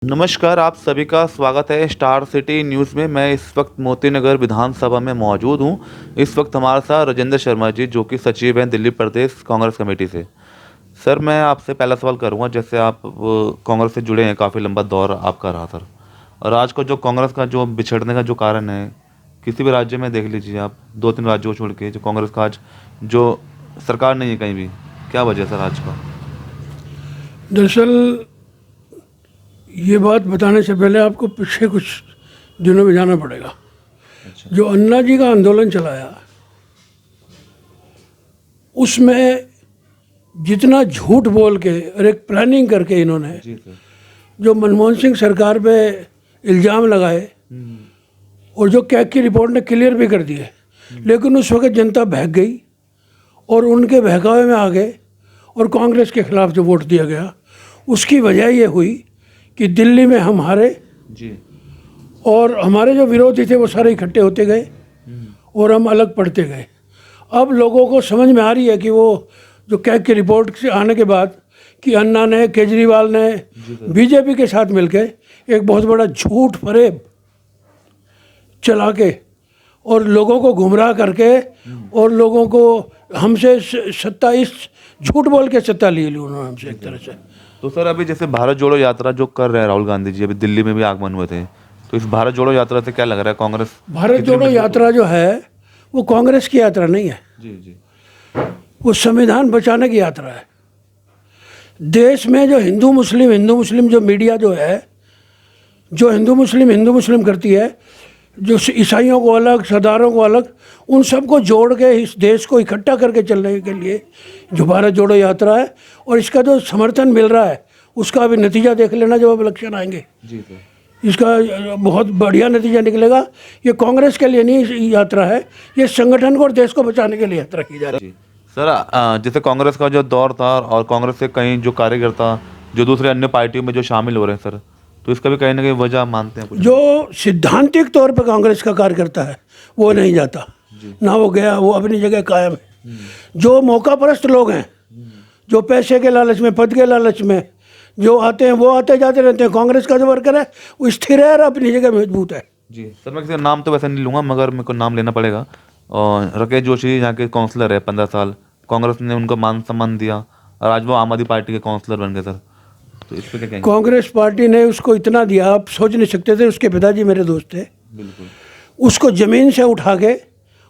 नमस्कार, आप सभी का स्वागत है स्टार सिटी न्यूज़ में। मैं इस वक्त मोती नगर विधानसभा में मौजूद हूं। इस वक्त हमारे साथ राजेंद्र शर्मा जी, जो कि सचिव हैं दिल्ली प्रदेश कांग्रेस कमेटी से। सर, मैं आपसे पहला सवाल करूंगा, जैसे आप कांग्रेस से जुड़े हैं, काफ़ी लंबा दौर आपका रहा सर, और आज का जो कांग्रेस का जो बिछड़ने का जो कारण है, किसी भी राज्य में देख लीजिए आप, 2-3 राज्यों को छोड़ के जो कांग्रेस का आज जो सरकार नहीं है कहीं भी, क्या वजह है सर आज का? दरअसल ये बात बताने से पहले आपको पीछे कुछ दिनों में जाना पड़ेगा। जो अन्ना जी का आंदोलन चलाया, उसमें जितना झूठ बोल के और एक प्लानिंग करके इन्होंने जी सर। जो मनमोहन सिंह सरकार पे इल्ज़ाम लगाए और जो कैग की रिपोर्ट ने क्लियर भी कर दिए, लेकिन उस वक्त जनता बहक गई और उनके बहकावे में आ गए और कांग्रेस के खिलाफ जो वोट दिया गया, उसकी वजह ये हुई कि दिल्ली में हम हारे जी। और हमारे जो विरोधी थे वो सारे इकट्ठे होते गए और हम अलग पड़ते गए। अब लोगों को समझ में आ रही है कि वो जो कैग की रिपोर्ट से आने के बाद कि अन्ना ने, केजरीवाल ने बीजेपी के साथ मिलकर एक बहुत बड़ा झूठ फरेब चला के और लोगों को गुमराह करके और लोगों को हमसे सत्ता, इस झूठ बोल के सत्ता ली उन्होंने हमसे एक तरह से। तो सर, अभी जैसे भारत जोड़ो यात्रा जो कर रहे हैं राहुल गांधी जी, अभी दिल्ली में भी आगमन हुए थे, तो इस भारत जोड़ो यात्रा से क्या लग रहा है कांग्रेस? भारत जोड़ो यात्रा जो है वो कांग्रेस की यात्रा नहीं है, जी जी। वो संविधान बचाने की यात्रा है। देश में जो हिंदू मुस्लिम जो मीडिया जो है, जो हिंदू मुस्लिम करती है, जो ईसाइयों को अलग, सरदारों को अलग, उन सबको जोड़ के इस देश को इकट्ठा करके चलने के लिए जो भारत जोड़ो यात्रा है, और इसका जो समर्थन मिल रहा है उसका अभी नतीजा देख लेना जब अब इलेक्शन आएंगे। जी सर। इसका बहुत बढ़िया नतीजा निकलेगा। ये कांग्रेस के लिए नहीं यात्रा है, ये संगठन को और देश को बचाने के लिए यात्रा की जा रही है। सर, जैसे कांग्रेस का जो दौर था और कांग्रेस के कई जो कार्यकर्ता जो दूसरे अन्य पार्टियों में जो शामिल हो रहे हैं सर, तो इसका भी कहीं ना कहीं वजह मानते हैं कुछ? जो सिद्धांतिक तौर पर कांग्रेस का कार्यकर्ता है वो नहीं जाता, ना वो गया, वो अपनी जगह कायम है। जो मौका परस्त लोग हैं, जो पैसे के लालच में, पद के लालच में जो आते हैं, वो आते जाते रहते हैं। कांग्रेस का जो वर्कर है वो स्थिर है और अपनी जगह मजबूत है। जी सर, मैं किसी का नाम तो वैसे नहीं लूँगा, मगर मेरे को नाम लेना पड़ेगा। और राकेश जोशी यहाँ के काउंसलर है 15 साल, कांग्रेस ने उनको मान सम्मान दिया और आज वो आम आदमी पार्टी के काउंसलर बन गए सर, तो इस पर क्या कहेंगे? कांग्रेस पार्टी ने उसको इतना दिया, आप सोच नहीं सकते थे। उसके पिताजी मेरे दोस्त थे। बिल्कुल। उसको ज़मीन से उठा के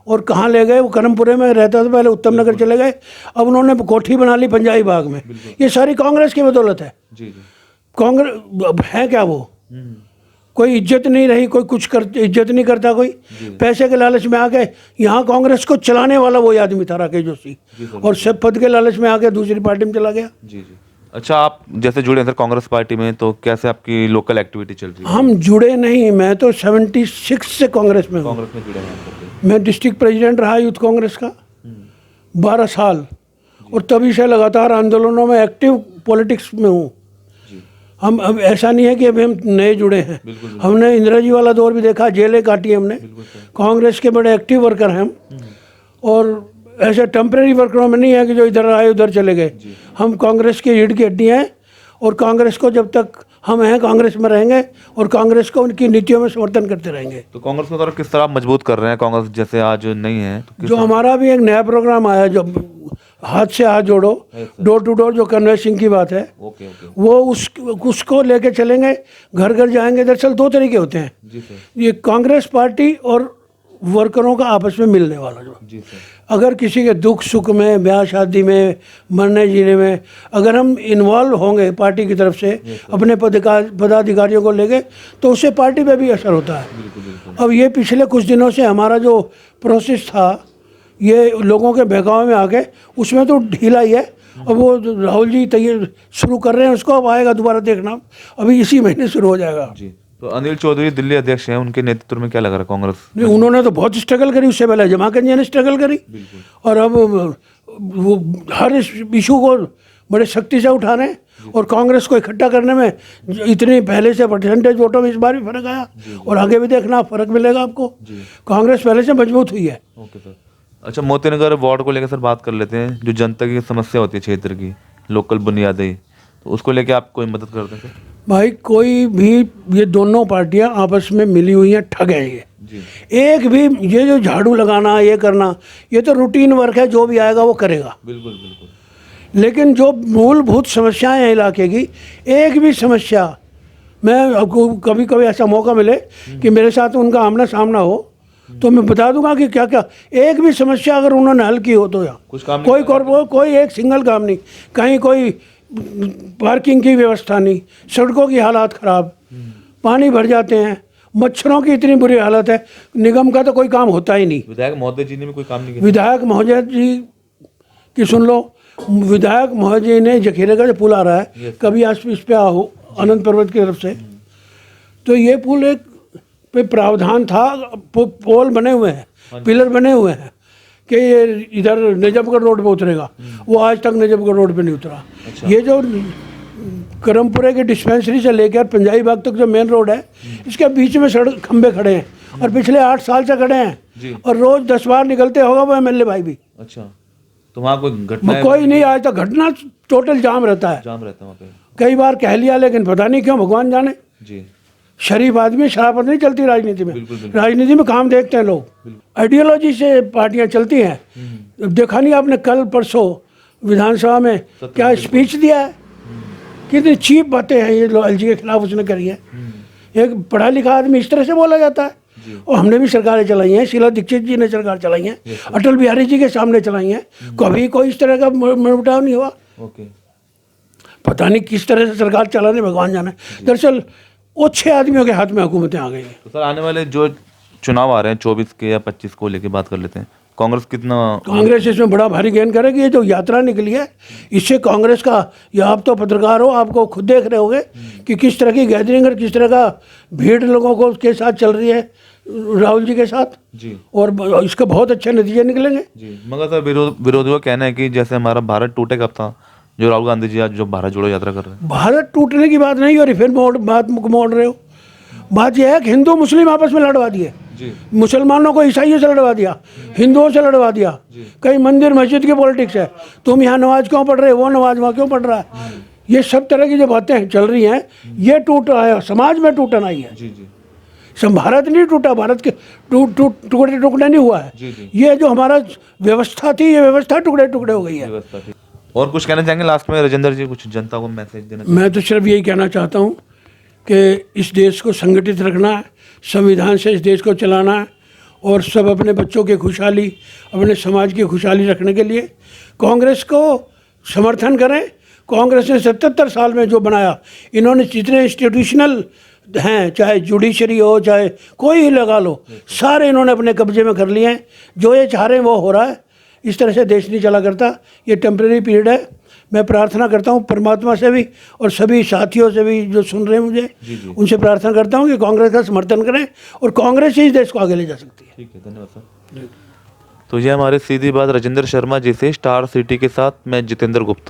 और कहाँ ले गए? वो कर्मपुरे में रहता था पहले, उत्तम नगर चले गए, अब उन्होंने कोठी बना ली पंजाबी बाग में। ये सारी कांग्रेस की बदौलत है। जी जी। कांग्रेस है क्या वो? कोई इज्जत नहीं रही, कोई कुछ इज्जत नहीं करता कोई। पैसे के लालच में आके यहाँ कांग्रेस को चलाने वाला वही आदमी था, राकेश जोशी, और सब पद के लालच में आके दूसरी पार्टी में चला गया। जी जी। अच्छा, आप जैसे जुड़े हैं सर कांग्रेस पार्टी में, तो कैसे आपकी लोकल एक्टिविटी चल रही है? हम जुड़े नहीं, मैं तो 76 से कांग्रेस में हूँ। कांग्रेस में जुड़े हैं आप लोग? मैं डिस्ट्रिक्ट प्रेसिडेंट रहा यूथ कांग्रेस का 12 साल, और तभी से लगातार आंदोलनों में एक्टिव पॉलिटिक्स में हूँ। हम अब ऐसा नहीं है कि अभी हम नए जुड़े हैं। हमने इंदिरा जी वाला दौर भी देखा, जेलें काटी हमने। कांग्रेस के बड़े एक्टिव वर्कर हैं हम, और ऐसे टेम्परेरी वर्करों में नहीं है कि जो इधर आए उधर चले गए। हम कांग्रेस की रीढ़ की हड्डी हैं, और कांग्रेस को जब तक हम हैं कांग्रेस में रहेंगे और कांग्रेस को उनकी नीतियों में समर्थन करते रहेंगे। तो कांग्रेस को तरफ किस तरह मजबूत कर रहे हैं? कांग्रेस जैसे आज नहीं है तो जो हमारा भी एक नया प्रोग्राम आया, जो हाथ से हाथ जोड़ो, डोर टू डोर, जो कन्वेंसिंग की बात है, ओके ओके। वो उसको लेके चलेंगे, घर घर जाएंगे। दरअसल 2 तरीके होते हैं, जी सर। ये कांग्रेस पार्टी और वर्करों का आपस में मिलने वाला जो। जी सर। अगर किसी के दुख सुख में, ब्याह शादी में, मरने जीने में अगर हम इन्वॉल्व होंगे पार्टी की तरफ से अपने पदाधिकारियों को लेके, तो उससे पार्टी पे भी असर होता है। बिल्कुल बिल्कुल। अब ये पिछले कुछ दिनों से हमारा जो प्रोसेस था, ये लोगों के बहकावे में आके उसमें तो ढीला ही है। अब वो राहुल जी तैयार शुरू कर रहे हैं उसको, अब आएगा दोबारा देखना, अभी इसी महीने शुरू हो जाएगा। जी। तो अनिल चौधरी दिल्ली अध्यक्ष हैं, उनके नेतृत्व में क्या लग रहा है कांग्रेस? नहीं, उन्होंने तो बहुत स्ट्रगल करी, उससे पहले जमाकंजी ने स्ट्रगल करी, और अब वो हर इशू को बड़े सख्ती से उठा रहे हैं, और कांग्रेस को इकट्ठा करने में इतनी पहले से परसेंटेज वोटों में इस बार भी फर्क आया, और आगे भी देखना फर्क मिलेगा आपको। कांग्रेस पहले से मजबूत हुई है। Okay sir. अच्छा, मोती नगर वार्ड को लेकर सर बात कर लेते हैं। जो जनता की समस्या होती है क्षेत्र की, लोकल बुनियादी, तो उसको लेके आप कोई मदद करते हैं सर? भाई कोई भी, ये दोनों पार्टियां आपस में मिली हुई हैं, ठग है ये। जी एक भी ये जो झाड़ू लगाना, ये करना, ये तो रूटीन वर्क है, जो भी आएगा वो करेगा। बिल्कुल बिल्कुल। लेकिन जो मूलभूत समस्याएं हैं इलाके की, एक भी समस्या, मैं आपको कभी कभी ऐसा मौका मिले कि मेरे साथ उनका आमना सामना हो तो मैं बता दूंगा कि क्या क्या, एक भी समस्या अगर उन्होंने हल की हो तो, या कुछ काम कोई एक सिंगल काम नहीं, कहीं कोई पार्किंग की व्यवस्था नहीं, सड़कों की हालात ख़राब, पानी भर जाते हैं, मच्छरों की इतनी बुरी हालत है, निगम का तो कोई काम होता ही नहीं। विधायक महोदय जी ने भी कोई काम नहीं किया। विधायक महोदय जी की सुन लो, विधायक महोदय ने जखीरे का जो पुल आ रहा है, कभी आज इस पे आओ अनंत पर्वत की तरफ से, तो ये पुल एक पे प्रावधान था, पोल बने हुए हैं, पिलर बने हुए हैं कि ये इधर निजामगढ़ रोड पे उतरेगा, वो आज तक निजामगढ़ रोड पे नहीं उतरा। ये जो करमपुरे की डिस्पेंसरी से लेकर पंजाबी बाग तक जो मेन रोड है, इसके बीच में सड़क खंबे खड़े हैं और पिछले 8 साल से खड़े हैं, और रोज 10 बार निकलते होगा वो एमएलए भाई भी। अच्छा, तो वहाँ कोई घटना कोई नहीं, आज तक घटना, टोटल जाम रहता है। जाम रहता है वहाँ पे। कई बार कह लिया, लेकिन पता नहीं क्यों, भगवान जाने। जी शरीफ आदमी, शराफत नहीं चलती राजनीति में। बिल्कुल, बिल्कुल। राजनीति में काम देखते हैं लोग, आइडियोलॉजी से पार्टियां चलती हैं। देखा नहीं आपने कल परसों विधानसभा में क्या स्पीच दिया है, कितनी चीप बातें हैं ये एलजी के खिलाफ उसने करी है। एक पढ़ा लिखा आदमी इस तरह से बोला जाता है। और हमने भी सरकारें चलाई हैं, शीला दीक्षित जी ने सरकार चलाई है, अटल बिहारी जी के सामने चलाई हैं, कभी कोई इस तरह का मनमुटाव नहीं हुआ। ओके। पता नहीं किस तरह से सरकार चला रही, भगवान जाने। दरअसल वो 6 आदमियों के हाथ में हुकूमतें आ गई हैं। तो सर आने वाले जो चुनाव आ रहे हैं 24 के या 25 को लेके बात कर लेते हैं, कांग्रेस कितना? कांग्रेस इसमें बड़ा भारी गेन करेगी। ये जो यात्रा निकली है, इससे कांग्रेस का, या आप तो पत्रकार हो, आपको खुद देख रहे होगे कि किस तरह की गैदरिंग और किस तरह का भीड़ लोगों को के साथ चल रही है, राहुल जी के साथ जी, और इसके बहुत अच्छे नतीजे निकलेंगे जी। मगर सर विरोधियों का कहना है कि जैसे हमारा भारत टूटे कब था, जो राहुल गांधी जी आज जो भारत जोड़ो यात्रा कर रहे हैं। भारत टूटने की बात नहीं हो रही, फिर बात मोड़ रहे हो। बात यह है कि हिंदू मुस्लिम आपस में लड़वा दिए, जी मुसलमानों को ईसाइयों से लड़वा दिया, हिंदुओं से लड़वा दिया। कई मंदिर मस्जिद की पॉलिटिक्स है, तुम यहाँ नमाज क्यों पढ़ रहे हो, वो नमाज वहाँ क्यों पढ़ रहा है। ये सब तरह की जो बातें चल रही हैं, ये टूट रहा है, समाज में टूटना ही है। जी जी सब भारत नहीं टूटा, भारत के टुकड़े टुकड़े नहीं हुआ है। जी जी। ये जो हमारा व्यवस्था थी, ये व्यवस्था टुकड़े टुकड़े हो गई है। व्यवस्था थी। और कुछ कहना चाहेंगे लास्ट में राजेंद्र जी, कुछ जनता को मैसेज देना? मैं तो सिर्फ यही कहना चाहता हूँ कि इस देश को संगठित रखना है, संविधान से इस देश को चलाना है, और सब अपने बच्चों की खुशहाली, अपने समाज की खुशहाली रखने के लिए कांग्रेस को समर्थन करें। कांग्रेस ने 77 साल में जो बनाया, इन्होंने जितने इंस्टीट्यूशनल हैं, चाहे जुडिशरी हो, चाहे कोई ही लगा लो, सारे इन्होंने अपने कब्जे में कर लिए हैं। जो ये चाह रहे हैं वो हो रहा है। इस तरह से देश नहीं चला करता, ये टेम्परेरी पीरियड है। मैं प्रार्थना करता हूँ परमात्मा से भी और सभी साथियों से भी जो सुन रहे हैं मुझे, उनसे प्रार्थना करता हूँ कि कांग्रेस का समर्थन करें, और कांग्रेस ही इस देश को आगे ले जा सकती है। ठीक है, धन्यवाद सर। तो ये हमारे सीधी बात राजेंद्र शर्मा जी से, स्टार सिटी के साथ मैं जितेंद्र गुप्ता।